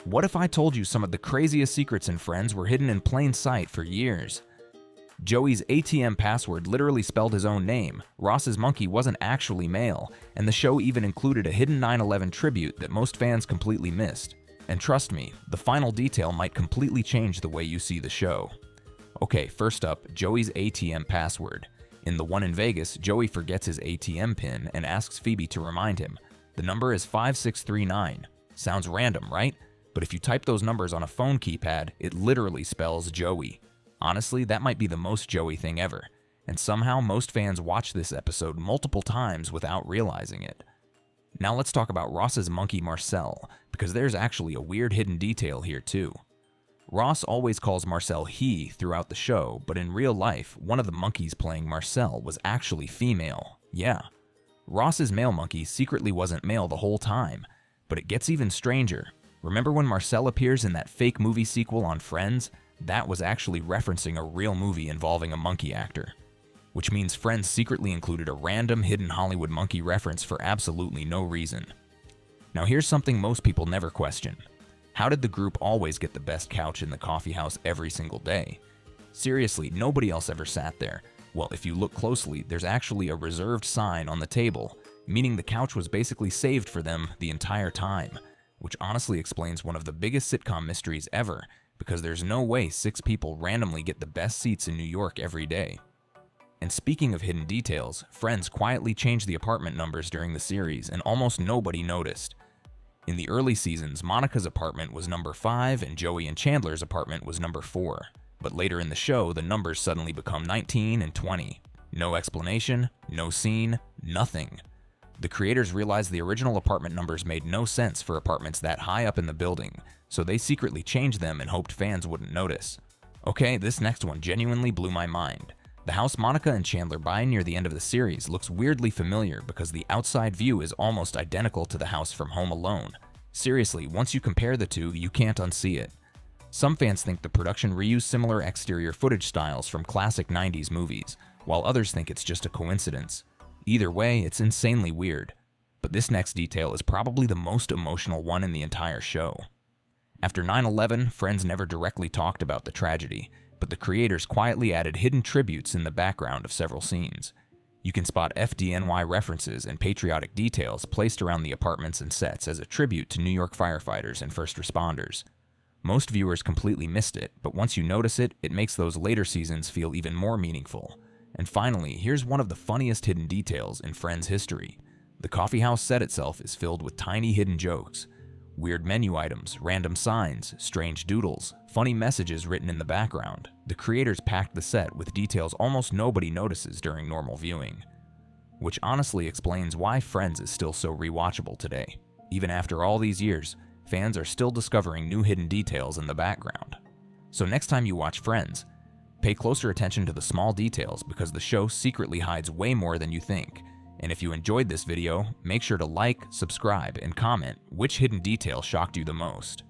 What if I told you some of the craziest secrets in Friends were hidden in plain sight for years? Joey's ATM password literally spelled his own name, Ross's monkey wasn't actually male, and the show even included a hidden 9/11 tribute that most fans completely missed. And trust me, the final detail might completely change the way you see the show. Okay, first up, Joey's ATM password. In the one in Vegas, Joey forgets his ATM pin and asks Phoebe to remind him. The number is 5639. Sounds random, right? But if you type those numbers on a phone keypad, it literally spells Joey. Honestly, that might be the most Joey thing ever, and somehow most fans watch this episode multiple times without realizing it. Now let's talk about Ross's monkey Marcel, because there's actually a weird hidden detail here too. Ross always calls Marcel he throughout the show, but in real life, one of the monkeys playing Marcel was actually female. Yeah. Ross's male monkey secretly wasn't male the whole time, but it gets even stranger. Remember when Marcel appears in that fake movie sequel on Friends? That was actually referencing a real movie involving a monkey actor. Which means Friends secretly included a random hidden Hollywood monkey reference for absolutely no reason. Now here's something most people never question. How did the group always get the best couch in the coffee house every single day? Seriously, nobody else ever sat there. Well, if you look closely, there's actually a reserved sign on the table, meaning the couch was basically saved for them the entire time. Which honestly explains one of the biggest sitcom mysteries ever, because there's no way 6 people randomly get the best seats in New York every day. And speaking of hidden details, Friends quietly changed the apartment numbers during the series, and almost nobody noticed. In the early seasons, Monica's apartment was number 5 and Joey and Chandler's apartment was number 4. But later in the show, the numbers suddenly become 19 and 20. No explanation, no scene, nothing. The creators realized the original apartment numbers made no sense for apartments that high up in the building, so they secretly changed them and hoped fans wouldn't notice. Okay, this next one genuinely blew my mind. The house Monica and Chandler buy near the end of the series looks weirdly familiar because the outside view is almost identical to the house from Home Alone. Seriously, once you compare the two, you can't unsee it. Some fans think the production reused similar exterior footage styles from classic 90s movies, while others think it's just a coincidence. Either way, it's insanely weird. But this next detail is probably the most emotional one in the entire show. After 9/11, Friends never directly talked about the tragedy, but the creators quietly added hidden tributes in the background of several scenes. You can spot FDNY references and patriotic details placed around the apartments and sets as a tribute to New York firefighters and first responders. Most viewers completely missed it, but once you notice it, it makes those later seasons feel even more meaningful. And finally, here's one of the funniest hidden details in Friends history. The coffee house set itself is filled with tiny hidden jokes. Weird menu items, random signs, strange doodles, funny messages written in the background. The creators packed the set with details almost nobody notices during normal viewing. Which honestly explains why Friends is still so rewatchable today. Even after all these years, fans are still discovering new hidden details in the background. So next time you watch Friends, pay closer attention to the small details because the show secretly hides way more than you think. And if you enjoyed this video, make sure to like, subscribe, and comment which hidden detail shocked you the most.